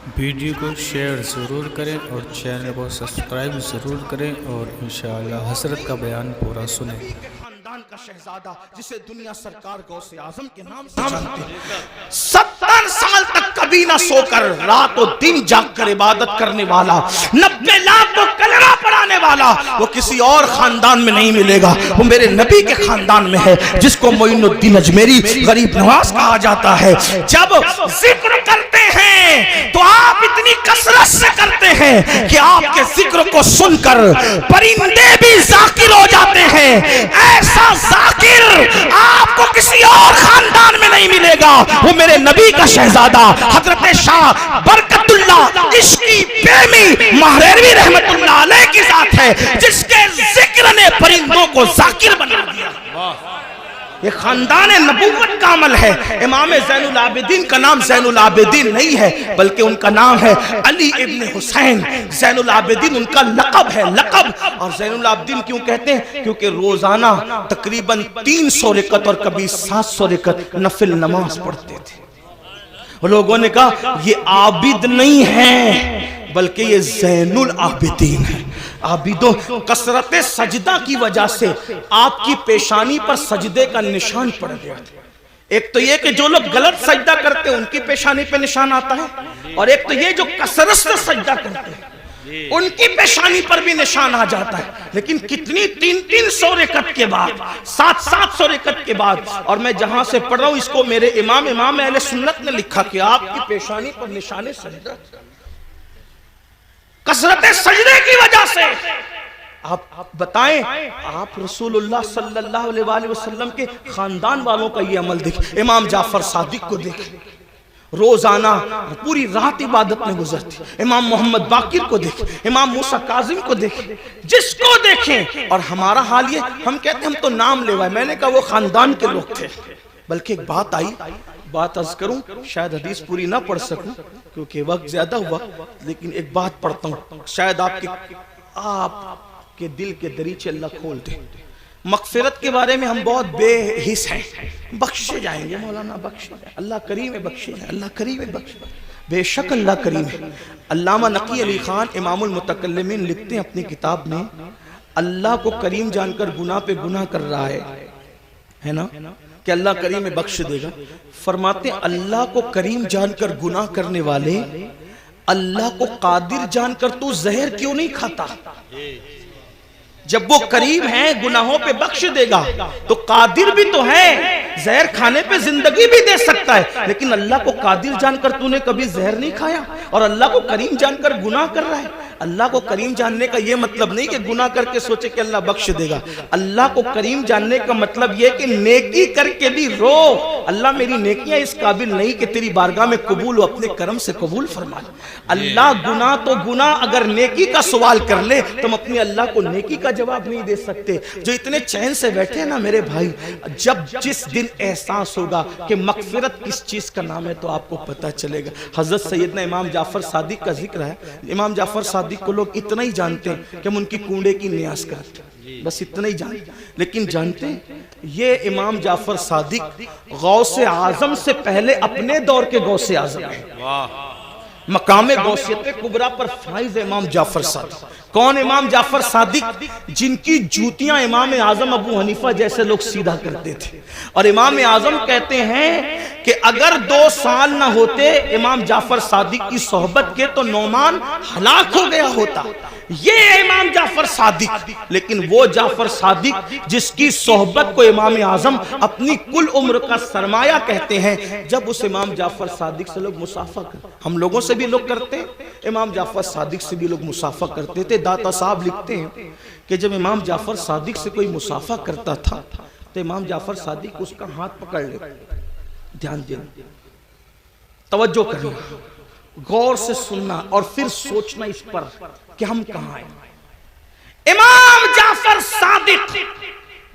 Video को share ज़रूर करें और चैनल को सब्सक्राइब ज़रूर करें और इंशाअल्लाह हसरत का बयान पूरा सुनें। खानदान का शहजादा जिसे दुनिया सरकार गौसे आजम के नाम से जानते हैं, 70 साल तक कभी ना सोकर रात और दिन जाग कर इबादत करने वाला, 90 लाख को कलमा पढ़ाने वाला, वो किसी और खानदान में नहीं मिलेगा। वो मेरे नबी के खानदान में है, जिसको मोइनुद्दीन अजमेरी गरीब नवाज कहा जाता है। जब जिक्र करते हैं तो आप इतनी कसरत से करते हैं कि आपके जिक्र को सुनकर परिंदे भी जाकिर हो जाते हैं। ऐसा जाकिर आपको किसी और खानदान में नहीं मिलेगा। वो मेरे नबी का शहजादा हजरत शाह बरकतुल्लाह इश्की प्रेमी महरेरवी रहमतुल्लाह अलैह की जात है, जिसके जिक्र ने परिंदों को जाकिर बना दिया। ये खानदान नबूवत का अमल है। इमाम ज़ैनुल आबिदीन का नाम ज़ैनुल आबिदीन नहीं है, बल्कि उनका नाम है अली इब्न हुसैन। ज़ैनुल आबिदीन उनका लक़ब है, लक़ब। और ज़ैनुल आबिदीन क्यों कहते हैं? क्योंकि रोजाना तकरीबन 300 रकअत और कभी 700 रकअत नफिल नमाज पढ़ते थे। लोगों ने कहा ये आबिद नहीं है, बल्कि ये ज़ैनुल आबिदीन है। आबिदों, कसरत सजदा की वजह से आपकी पेशानी पर सजदे का निशान पड़ गया। एक तो ये कि जो लोग गलत सजदा करते हैं उनकी पेशानी पे निशान आता है, और एक तो ये जो कसरत से सजदा करते हैं उनकी पेशानी पर भी निशान आ जाता है। लेकिन कितनी 300 रकअत के बाद, 700 रकअत के बाद, और मैं जहां से पढ़ रहा हूं इसको मेरे इमाम अहले सुन्नत ने लिखा कि आपकी पेशानी पर निशान सजदा कसरत सजदे की वजह से। आप बताएं, आप रसूलुल्लाह सल्लल्लाहु अलैहि वसल्लम के खानदान वालों का ये अमल देखें। इमाम जाफर सादिक को देखें, रोजाना पूरी रात इबादत में गुजरती। इमाम मोहम्मद बाकिर को देखें, इमाम मूसा काजिम को देखें, जिसको देखें। और हमारा हाल ये, हम कहते हम तो नाम लेवाए। मैंने कहा वो खानदान के लोग थे। बल्कि एक बात आई, बात अर्ज करूं, शायद हदीस पूरी ना पढ़ सकूं क्योंकि वक्त ज्यादा हुआ, लेकिन एक बात पढ़ता हूं, शायद आपके दिल के दरीचे अल्लाह खोल दे। मगफिरत के बारे में हम बहुत बेहिस हैं, बख्शे जाएंगे, मौलाना बख्शे, अल्लाह करीम है, बख्शे जाए, अल्लाह करीम है, बख्शे। बेशक अल्लाह करीम है। अल्लामा नकी अली खान इमामुल मुतकल्लिमीन लिखते हैं अपनी किताब में, अल्लाह को करीम जानकर गुनाह पे गुनाह कर रहा है ना, कि अल्लाह करीम में बख्श देगा। फरमाते अल्लाह को करीम जानकर गुनाह करने वाले, अल्लाह को कादिर जानकर तू जहर क्यों नहीं खाता? जब वो करीम है, गुनाहों पे बख्श देगा, तो कादिर भी तो है, जहर खाने पे जिंदगी भी दे सकता है। लेकिन अल्लाह को कादिर जानकर तूने कभी जहर नहीं खाया, और अल्लाह को करीम जानकर गुनाह कर रहा है। अल्लाह को करीम जानने का यह मतलब नहीं कि गुनाह करके सोचे कि अल्लाह बख्श देगा। अल्लाह को करीम जानने का मतलब यह कि नेकी करके भी रो, अल्लाह मेरी नेकियां इस काबिल नहीं कि तेरी बारगाह में कबूल हो, अपने करम से कबूल फरमा। अल्लाह गुनाह तो गुनाह, अगर नेकी का सवाल कर ले तो हम अपने अल्लाह को नेकी का जवाब नहीं दे सकते। जो इतने चैन से बैठे हैं ना मेरे भाई, जब जिस दिन एहसास होगा कि मगफिरत किस चीज का नाम है तो आपको पता चलेगा। हजरत सैयदना इमाम जाफर सादिक का जिक्र है। इमाम जाफर सादिक को लोग इतना ही जानते हैं कि हम उनकी कूड़े की न्यास करते हैं, बस इतना ही जानते। लेकिन जानते हैं ये इमाम जाफर सादिक गौसे आजम से पहले अपने दौर के गौसे आजम है। मकामे गौसियत कुबरा पर फाइज इमाम जाफर सादिक। कौन इमाम जाफर सादिक? जिनकी जूतियां इमाम आजम अबू हनीफा जैसे लोग सीधा करते थे। और इमाम आजम कहते हैं कि अगर 2 साल ना होते इमाम जाफर सादिक की सोहबत के तो नौमान हलाक हो गया होता। ये इमाम जाफर सादिक। लेकिन वो जाफर सादिक जिसकी सोहबत को इमाम आजम अपनी कुल उम्र का सरमाया कहते हैं, जब उस इमाम जाफर सादिक से लोग मुसाफा कर, हम लोगों से भी लोग करते हैं, इमाम जाफर सादिक से भी लोग मुसाफा करते थे। दाता साहब लिखते हैं कि जब इमाम जाफर सादिक से कोई मुसाफा करता था तो इमाम जाफर सादिक उसका हाथ पकड़ लेते। ध्यान देना, तवज्जो करना, गौर से सुनना और फिर सोचना इस पर कि हम कहां हैं। इमाम जाफर सादिक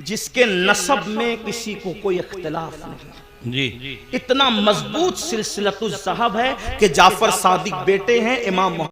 जिसके नसब में किसी को कोई इख्तिलाफ नहीं जी, इतना मजबूत सिलसिलतुज़ ज़हब है कि जाफर सादिक बेटे हैं इमाम